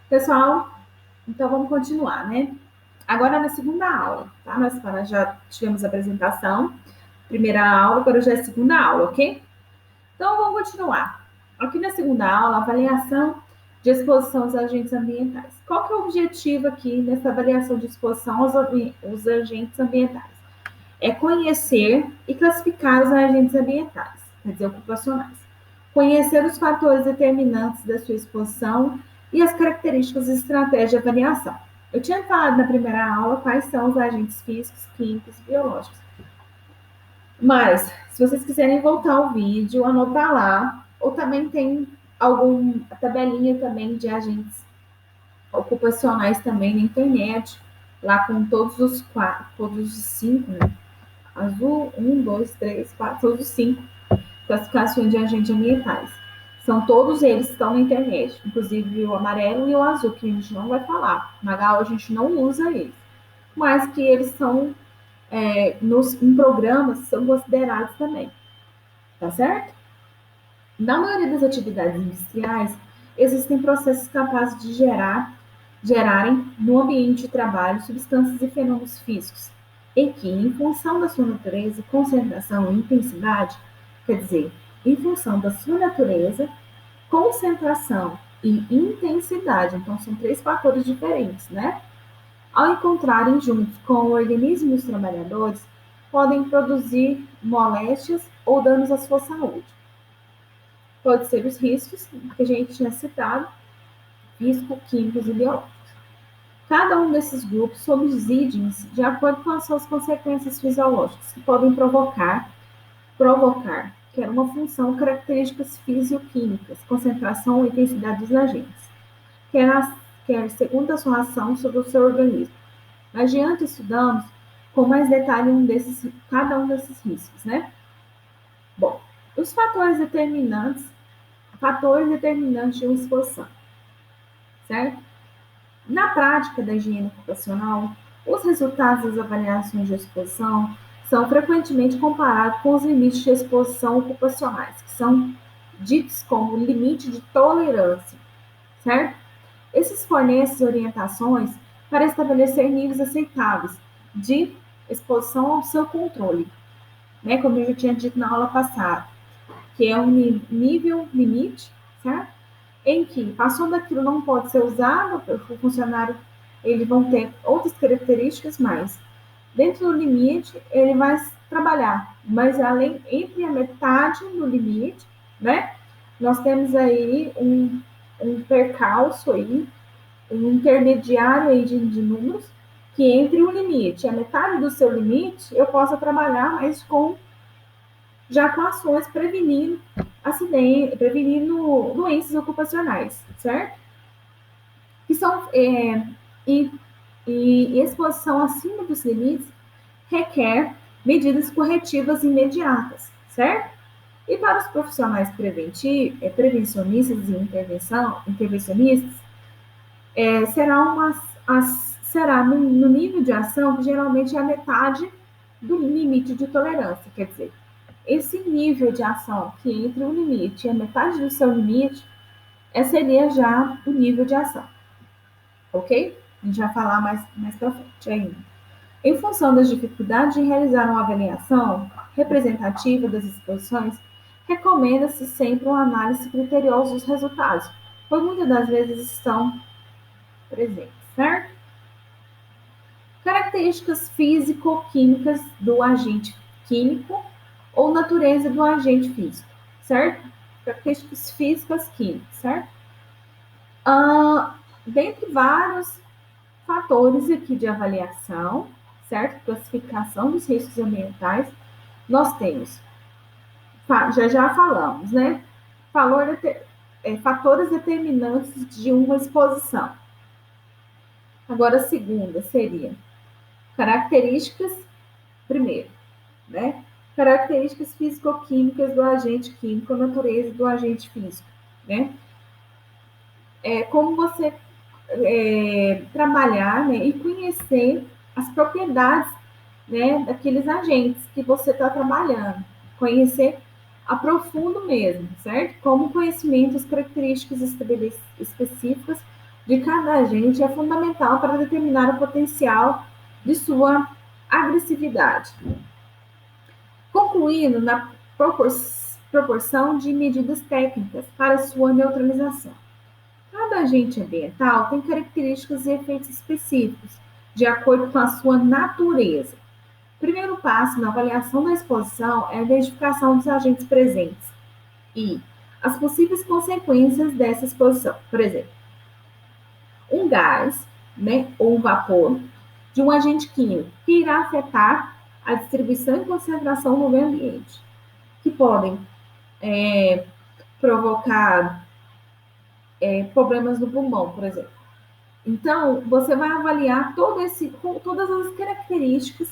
Pessoal, então vamos continuar, né? Agora na segunda aula, tá? Nós já tivemos a apresentação, primeira aula, agora já é a segunda aula, ok? Então vamos continuar. Aqui na segunda aula, avaliação de exposição aos agentes ambientais. Qual que é o objetivo aqui nessa avaliação de exposição aos agentes ambientais? É conhecer e classificar os agentes ambientais, quer dizer, ocupacionais. Conhecer os fatores determinantes da sua exposição e as características e estratégias de avaliação. Eu tinha falado na primeira aula quais são os agentes físicos, químicos e biológicos. Mas, se vocês quiserem voltar o vídeo, anotar lá, ou também tem alguma tabelinha também de agentes ocupacionais também na internet, lá com todos os cinco, né? Azul, um, dois, três, quatro, todos os cinco classificações de agentes ambientais. São todos eles que estão na internet, inclusive o amarelo e o azul, que a gente não vai falar. Na aula a gente não usa eles, mas que eles são, em programas, são considerados também, tá certo? Na maioria das atividades industriais, existem processos capazes de gerarem no ambiente de trabalho substâncias e fenômenos físicos, e que, em função da sua natureza, concentração e intensidade, quer dizer, em função da sua natureza, concentração e intensidade, então são três fatores diferentes, né? Ao encontrarem juntos com o organismo dos trabalhadores, podem produzir moléstias ou danos à sua saúde. Pode ser os riscos que a gente tinha citado, físico-químicos e biológicos. Cada um desses grupos subsidem-se de acordo com as suas consequências fisiológicas, que podem provocar, que era uma função, características fisioquímicas, concentração ou intensidade dos agentes, quer segundo a sua ação sobre o seu organismo. Adiante estudamos com mais detalhe cada um desses riscos, né? Bom, os fatores determinantes de uma exposição, certo? Na prática da higiene ocupacional, os resultados das avaliações de exposição são frequentemente comparados com os limites de exposição ocupacionais, que são ditos como limite de tolerância, certo? Esses fornecem orientações para estabelecer níveis aceitáveis de exposição ao seu controle, né? Como eu já tinha dito na aula passada, que é um nível limite, certo? Em que, passou daquilo, não pode ser usado, o funcionário, eles vão ter outras características, mas dentro do limite, ele vai trabalhar, mas além, entre a metade do limite, né, nós temos aí um percalço aí, um intermediário aí de números, que entre o limite e a metade do seu limite, eu possa trabalhar, mas já com ações prevenindo acidentes, prevenindo doenças ocupacionais, certo? Que são, e, e exposição acima dos limites requer medidas corretivas imediatas, certo? E para os profissionais prevencionistas e intervencionistas, será no nível de ação que geralmente é a metade do limite de tolerância, quer dizer, esse nível de ação que entre o limite e a metade do seu limite, seria já o nível de ação, ok? A gente vai falar mais para frente ainda. Em função das dificuldades de realizar uma avaliação representativa das exposições, recomenda-se sempre uma análise criteriosa dos resultados, pois muitas das vezes estão presentes, certo? Características físico-químicas do agente químico ou natureza do agente físico, certo? Características físicas químicas, certo? Dentre vários fatores aqui de avaliação, certo? Classificação dos riscos ambientais, nós temos, já falamos, né? Fatores determinantes de uma exposição. Agora, a segunda seria características, primeiro, né? Características físico-químicas do agente químico, natureza do agente físico, né? Como você trabalhar, né, e conhecer as propriedades, né, daqueles agentes que você está trabalhando. Conhecer a profundo mesmo, certo? Como conhecimento, as características específicas de cada agente é fundamental para determinar o potencial de sua agressividade, concluindo na proporção de medidas técnicas para sua neutralização. Cada agente ambiental tem características e efeitos específicos, de acordo com a sua natureza. O primeiro passo na avaliação da exposição é a identificação dos agentes presentes e as possíveis consequências dessa exposição. Por exemplo, um gás, né, ou um vapor de um agente químico que irá afetar a distribuição e concentração no meio ambiente, que podem provocar problemas no pulmão, por exemplo. Então, você vai avaliar todas as características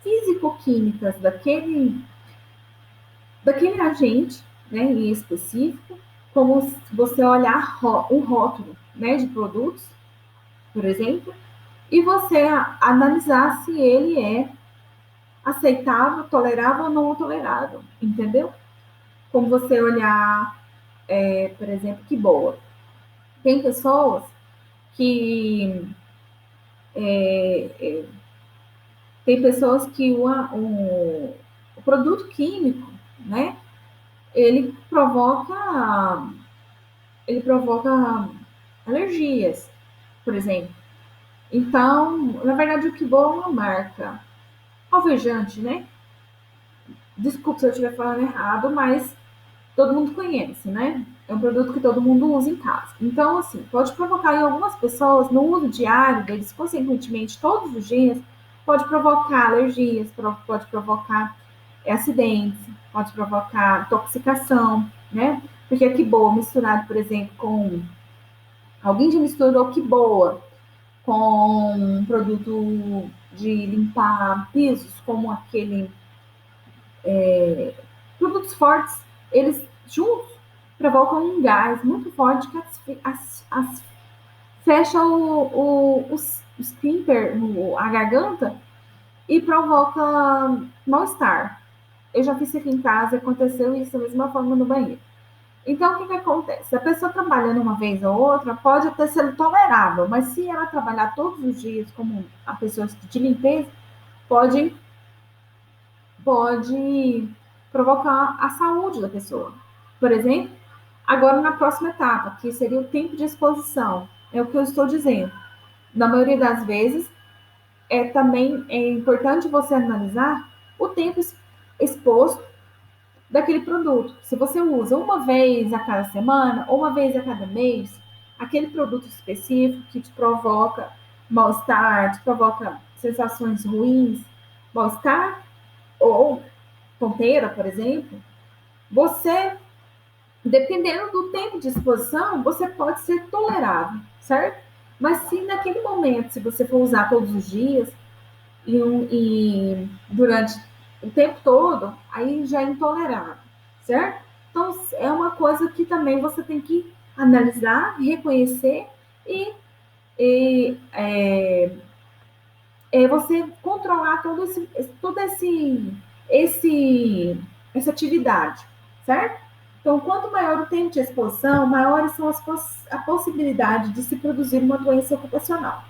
físico-químicas daquele agente, né, em específico, como você olhar um rótulo, né, de produtos, por exemplo, e você analisar se ele é aceitável, tolerável ou não tolerável, entendeu? Como você olhar, por exemplo, que boa. Tem pessoas que tem pessoas que o produto químico, né, ele provoca ele provoca alergias, por exemplo. Então, na verdade, o Kibon é uma marca alvejante, né? Desculpa se eu estiver falando errado, mas todo mundo conhece, né? É um produto que todo mundo usa em casa. Então, assim, pode provocar em algumas pessoas, no uso diário deles, consequentemente, todos os dias, pode provocar alergias, pode provocar acidentes, pode provocar intoxicação, né? Porque a Kiboa misturado, por exemplo, com... Alguém já misturou Kiboa com um produto de limpar pisos, como aquele produtos fortes, eles juntos provocam um gás muito forte que fecha os esfíncter, a garganta, e provoca mal-estar. Eu já fiz isso aqui em casa, aconteceu isso da mesma forma no banheiro. Então, o que acontece? Se a pessoa trabalhando uma vez ou outra, pode até ser tolerável, mas se ela trabalhar todos os dias como a pessoa de limpeza, pode pode provocar a saúde da pessoa. Por exemplo, agora na próxima etapa, que seria o tempo de exposição, é o que eu estou dizendo. Na maioria das vezes, também é importante você analisar o tempo exposto daquele produto. Se você usa uma vez a cada semana ou uma vez a cada mês, aquele produto específico que te provoca mal-estar, te provoca sensações ruins, mal-estar ou tonteira, por exemplo, você, dependendo do tempo de exposição, você pode ser tolerável, certo? Mas se naquele momento, se você for usar todos os dias e durante o tempo todo, aí já é intolerável, certo? Então, é uma coisa que também você tem que analisar, reconhecer e você controlar essa atividade, certo? Então, quanto maior o tempo de exposição, maiores são a possibilidade de se produzir uma doença ocupacional.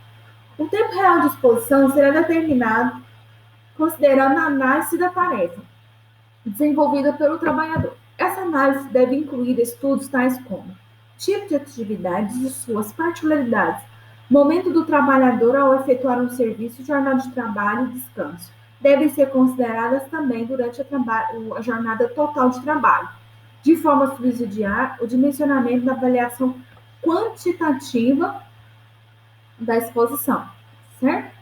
O tempo real de exposição será determinado considerando a análise da tarefa desenvolvida pelo trabalhador. Essa análise deve incluir estudos tais como tipo de atividades e suas particularidades, momento do trabalhador ao efetuar um serviço, jornada de trabalho e descanso. Devem ser consideradas também durante a jornada total de trabalho. De forma subsidiária, o dimensionamento da avaliação quantitativa da exposição, certo?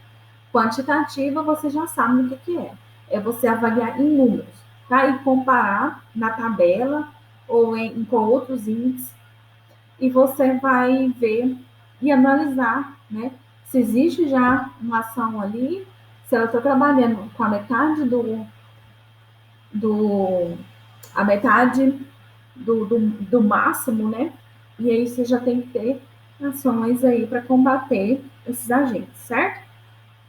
Quantitativa, você já sabe o que é. É você avaliar em números, tá? E comparar na tabela ou com outros índices. E você vai ver e analisar, né? Se existe já uma ação ali, se ela está trabalhando com a metade do a metade do máximo, né? E aí você já tem que ter ações aí para combater esses agentes, certo?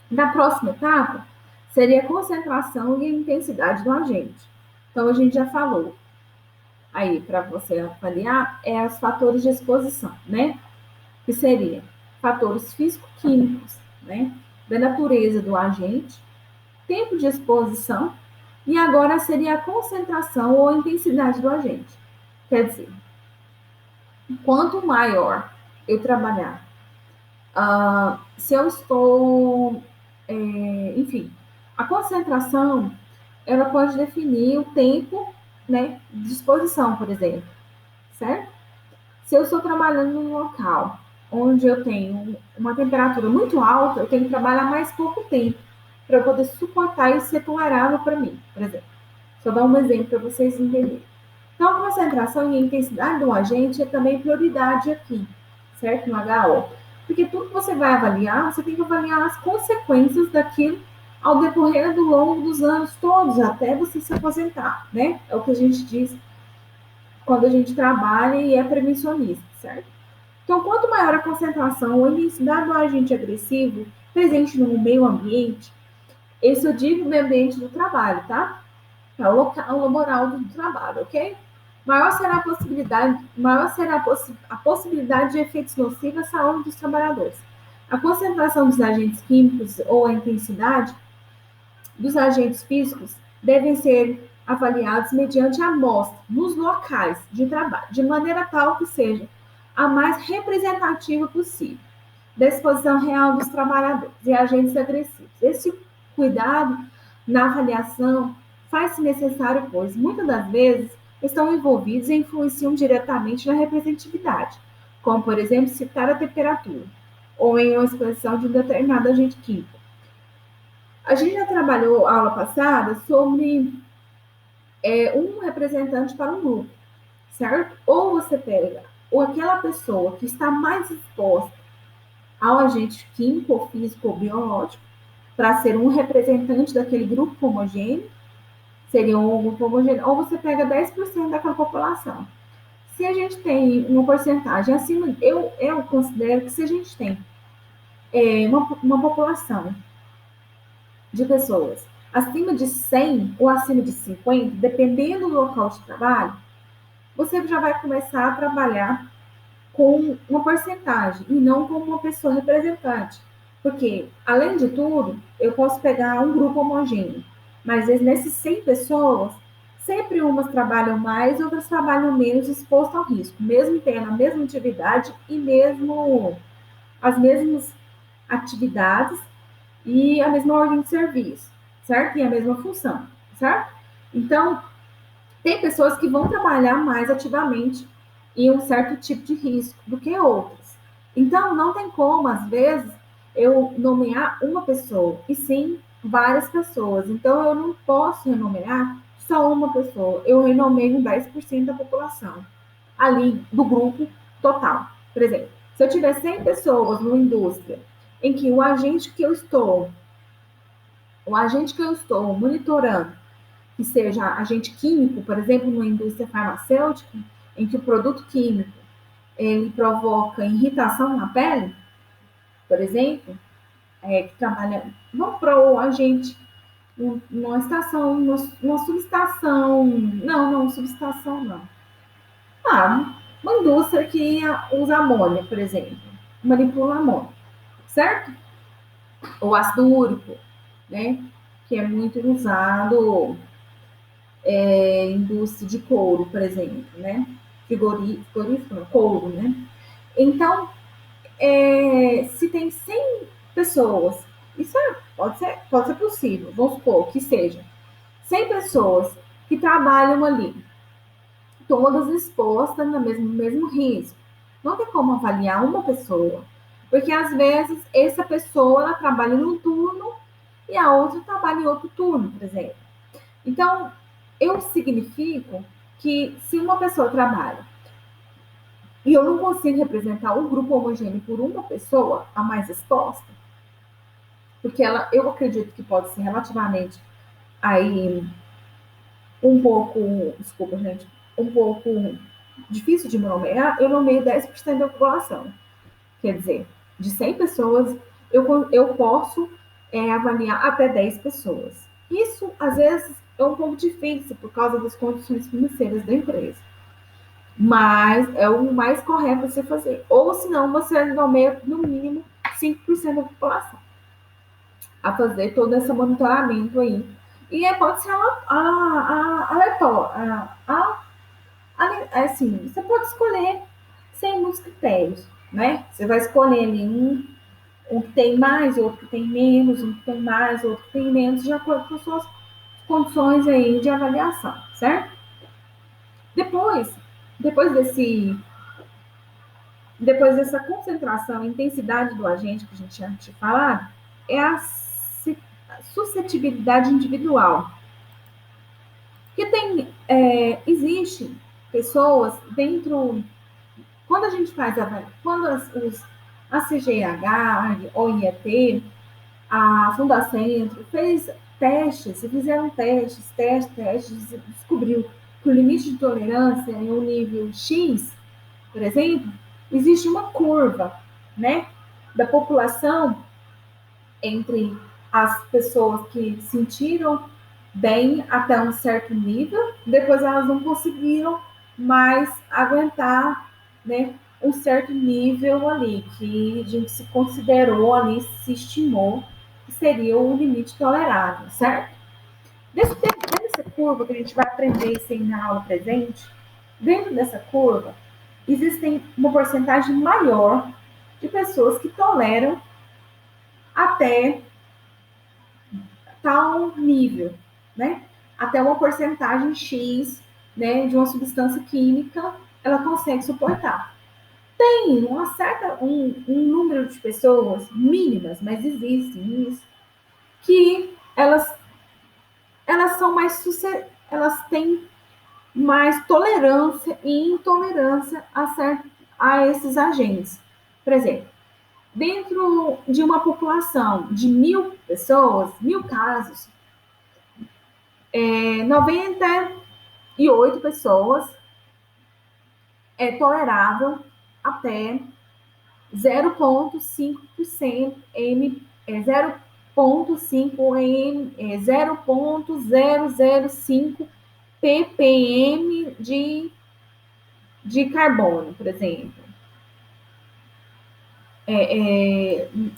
Na próxima etapa, seria a concentração e a intensidade do agente. Então, a gente já falou aí para você avaliar os fatores de exposição, né? que seria fatores físico-químicos, né, da natureza do agente, tempo de exposição, e agora seria a concentração ou a intensidade do agente. Quer dizer, quanto maior eu trabalhar, se eu estou, enfim, a concentração, ela pode definir o tempo, né, de exposição, por exemplo, certo? Se eu estou trabalhando num local onde eu tenho uma temperatura muito alta, eu tenho que trabalhar mais pouco tempo para eu poder suportar e ser tolerável para mim, por exemplo. Só dar um exemplo para vocês entenderem. Então, a concentração e a intensidade do agente é também prioridade aqui, certo? No HO. Porque tudo que você vai avaliar, você tem que avaliar as consequências daquilo ao decorrer do longo dos anos todos, até você se aposentar, né? É o que a gente diz quando a gente trabalha e é prevencionista, certo? Então, quanto maior a concentração ou a intensidade do agente agressivo presente no meio ambiente, esse eu digo meio ambiente do trabalho, tá? É o local laboral do trabalho, ok? Maior será a possibilidade de efeitos nocivos à saúde dos trabalhadores. A concentração dos agentes químicos ou a intensidade dos agentes físicos devem ser avaliados mediante a amostra nos locais de trabalho, de maneira tal que seja a mais representativa possível da exposição real dos trabalhadores e agentes agressivos. Esse cuidado na avaliação faz-se necessário, pois muitas das vezes estão envolvidos e influenciam diretamente na representatividade, como, por exemplo, citar a temperatura ou em uma exposição de um determinado agente químico. A gente já trabalhou a aula passada sobre um representante para um grupo, certo? Ou você pega ou aquela pessoa que está mais exposta ao agente químico, ou físico ou biológico, para ser um representante daquele grupo homogêneo, seria um grupo homogêneo, ou você pega 10% daquela população. Se a gente tem uma porcentagem acima, eu considero que se a gente tem uma população de pessoas acima de 100 ou acima de 50, dependendo do local de trabalho, você já vai começar a trabalhar com uma porcentagem e não como uma pessoa representante. Porque, além de tudo, eu posso pegar um grupo homogêneo, mas nessas 100 pessoas, sempre umas trabalham mais, outras trabalham menos exposto ao risco, mesmo tendo a mesma atividade e mesmo as mesmas atividades e a mesma ordem de serviço, certo? E a mesma função, certo? Então, tem pessoas que vão trabalhar mais ativamente em um certo tipo de risco do que outras. Então, não tem como, às vezes, eu nomear uma pessoa, e sim várias pessoas. Então, eu não posso renomear só uma pessoa. Eu renomeio 10% da população, ali do grupo total. Por exemplo, se eu tiver 100 pessoas numa indústria em que o agente que eu estou monitorando que seja agente químico, por exemplo, numa indústria farmacêutica, em que o produto químico ele provoca irritação na pele, por exemplo, que trabalha, vamos para o agente numa estação, numa subestação, não, subestação não. Uma indústria que usa amônia, por exemplo, manipula amônia, certo? Ou ácido úrico, né? Que é muito usado indústria de couro, por exemplo, né? Frigorífico, não, couro, né? Então, se tem 100 pessoas, isso pode ser possível, vamos supor que seja 100 pessoas que trabalham ali, todas expostas no mesmo risco. Não tem como avaliar uma pessoa, porque às vezes essa pessoa ela trabalha num turno e a outra trabalha em outro turno, por exemplo. Então, eu significo que se uma pessoa trabalha e eu não consigo representar um grupo homogêneo por uma pessoa a mais exposta, porque eu acredito que pode ser relativamente aí um pouco, desculpa, gente, um pouco difícil de nomear, eu nomeio 10% da população. Quer dizer, de 100 pessoas, eu posso avaliar até 10 pessoas. Isso, às vezes, é um pouco difícil por causa das condições financeiras da empresa. mas é o mais correto você fazer. Ou senão você nomeia no mínimo 5% da população a fazer todo esse monitoramento aí. E pode ser aleatório. Assim, você pode escolher sem muitos critérios, né? Você vai escolher ali um que tem mais, outro que tem menos, um que tem mais, outro que tem menos, de acordo com suas condições aí de avaliação, certo? Depois, depois desse depois dessa concentração e intensidade do agente que a gente tinha falado, é a suscetibilidade individual. Que tem, existe pessoas dentro, quando a gente faz quando a CGH, ou IET, a Fundacentro fez testes, fizeram testes, descobriu que o limite de tolerância em um nível X, por exemplo, existe uma curva, né, da população entre as pessoas que sentiram bem até um certo nível, depois elas não conseguiram mais aguentar, né, um certo nível ali, que a gente se considerou ali, se estimou que seria o limite tolerável, certo? Dessa curva que a gente vai aprender isso aí na aula presente, dentro dessa curva, existem uma porcentagem maior de pessoas que toleram até tal nível, né? Até uma porcentagem X, né, de uma substância química, ela consegue suportar. Tem um número de pessoas mínimas, mas existem isso, que elas são elas têm mais tolerância e intolerância a esses agentes. Por exemplo, dentro de uma população de 1.000 pessoas, 1.000 casos, 98 pessoas é tolerável até 0,5% zero ponto cinco m 0,005 ppm de carbono, por exemplo.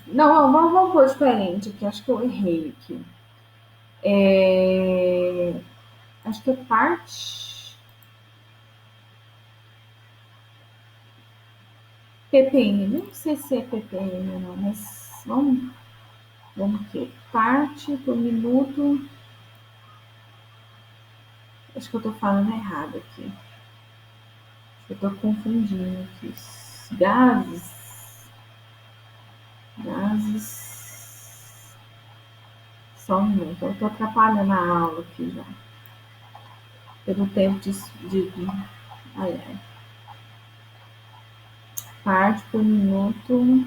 Não, vamos pôr diferente, que acho que eu errei aqui. Acho que é parte ppm, não sei se é ppm não, mas vamos aqui. Parte por minuto. Acho que eu tô falando errado aqui. Eu tô confundindo aqui. Gases. Só um minuto. Eu tô atrapalhando a aula aqui já. Pelo tempo de... Ai. Parte por minuto.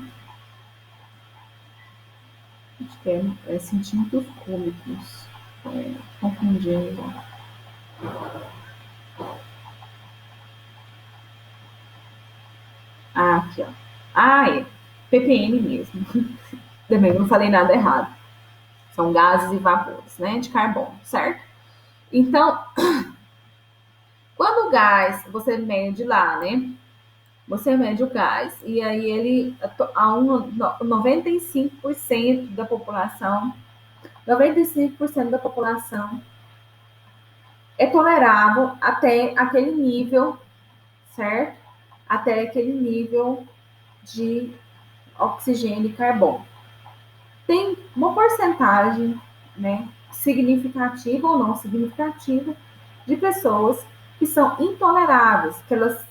Acho que é centímetros cúbicos. Confundindo. Aqui, ó. ppm mesmo. Também não falei nada errado. São gases e vapores, né? De carbono, certo? Então, quando o gás, você mede lá, né? Você mede o gás e aí ele a 95% da população, 95% da população é tolerável até aquele nível, certo? Até aquele nível de oxigênio e carbono. Tem uma porcentagem, né, significativa ou não significativa, de pessoas que são intoleráveis, que elas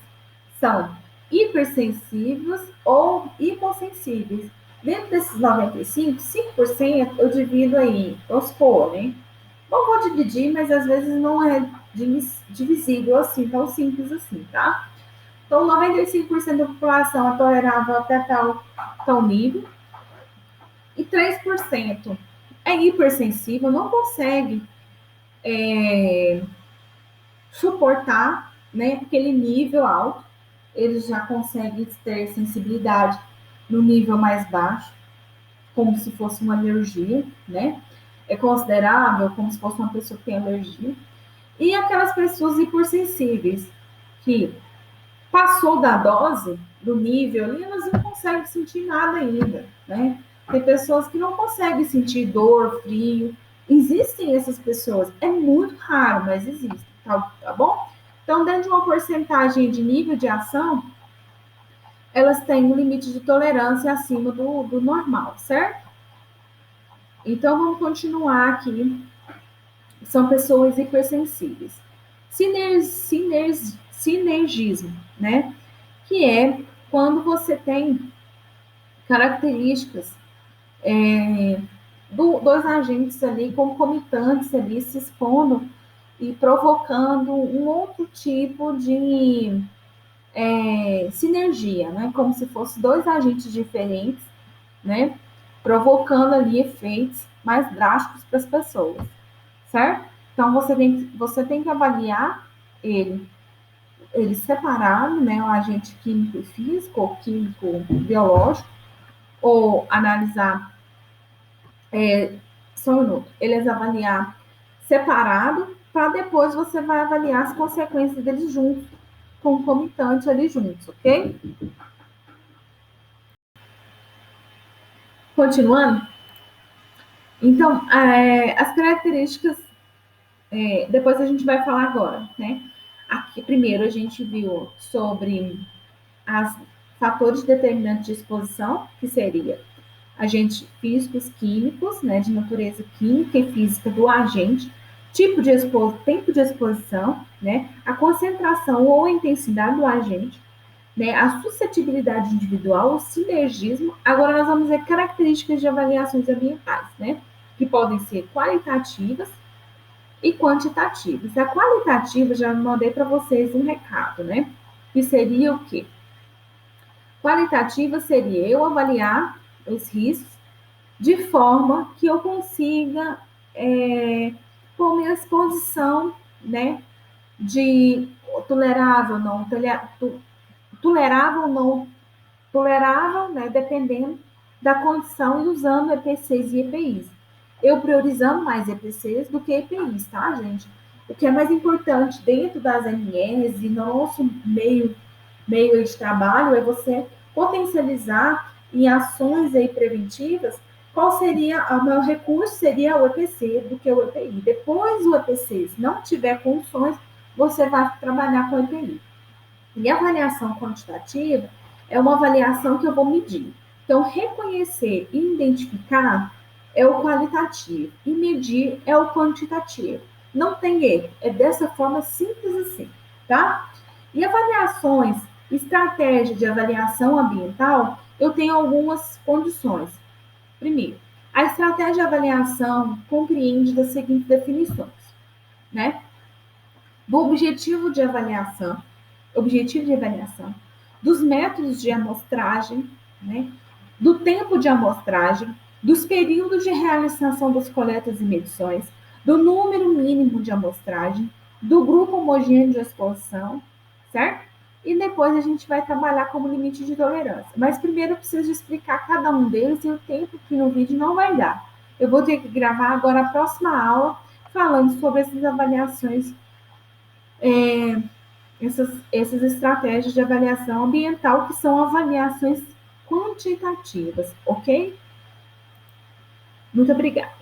são hipersensíveis ou hipossensíveis. Dentro desses 95, 5% eu divido aí, vamos supor, né? Não vou dividir, mas às vezes não é divisível assim, tão simples assim, tá? Então, 95% da população é tolerável até tal nível, e 3% é hipersensível, não consegue suportar, né, aquele nível alto, eles já conseguem ter sensibilidade no nível mais baixo, como se fosse uma alergia, né? É considerável como se fosse uma pessoa que tem alergia. E aquelas pessoas hipersensíveis, que Passou da dose, do nível ali, elas não conseguem sentir nada ainda, né? Tem pessoas que não conseguem sentir dor, frio. Existem essas pessoas. É muito raro, mas existe, tá bom? Então, dentro de uma porcentagem de nível de ação, elas têm um limite de tolerância acima do normal, certo? Então, vamos continuar aqui. São pessoas hipersensíveis. Sinergismo, né? Que é quando você tem características dois agentes ali concomitantes ali se expondo e provocando um outro tipo de sinergia, né? Como se fossem dois agentes diferentes, né? Provocando ali efeitos mais drásticos para as pessoas, certo? Então você tem que avaliar ele, ele separado, né? O agente químico e físico, ou químico biológico, ou analisar só um minuto, eles avaliar separado, para depois você vai avaliar as consequências deles juntos, concomitantes ali juntos, ok? Continuando, então, as características, depois a gente vai falar agora, né? Aqui, primeiro, a gente viu sobre os fatores determinantes de exposição, que seria agentes físicos, químicos, né, de natureza química e física do agente, tempo de exposição, né, a concentração ou intensidade do agente, né, a suscetibilidade individual, o sinergismo. Agora nós vamos ver características de avaliações ambientais, né, que podem ser qualitativas e quantitativas. A qualitativa, já mandei para vocês um recado, né, que seria o quê? Qualitativa seria eu avaliar os riscos de forma que eu consiga pôr minha exposição, né, de tolerável, não tolerável, não tolerável, né, dependendo da condição e usando EPCs e EPIs. Eu priorizando mais EPCs do que EPIs, tá, gente? O que é mais importante dentro das MRs e no nosso meio de trabalho é você potencializar em ações aí preventivas qual seria o maior recurso seria o EPC do que o EPI. Depois o EPC, se não tiver condições, você vai trabalhar com o EPI. E a avaliação quantitativa é uma avaliação que eu vou medir. Então, reconhecer e identificar é o qualitativo e medir é o quantitativo. Não tem erro, é dessa forma simples assim, tá? E avaliações, estratégia de avaliação ambiental, eu tenho algumas condições. Primeiro, a estratégia de avaliação compreende das seguintes definições, né? Do objetivo de avaliação, dos métodos de amostragem, né? Do tempo de amostragem, dos períodos de realização das coletas e medições, do número mínimo de amostragem, do grupo homogêneo de exposição, certo? E depois a gente vai trabalhar como limite de tolerância. Mas primeiro eu preciso explicar cada um deles e o tempo que no vídeo não vai dar. Eu vou ter que gravar agora a próxima aula falando sobre essas avaliações, essas estratégias de avaliação ambiental, que são avaliações quantitativas, ok? Muito obrigada.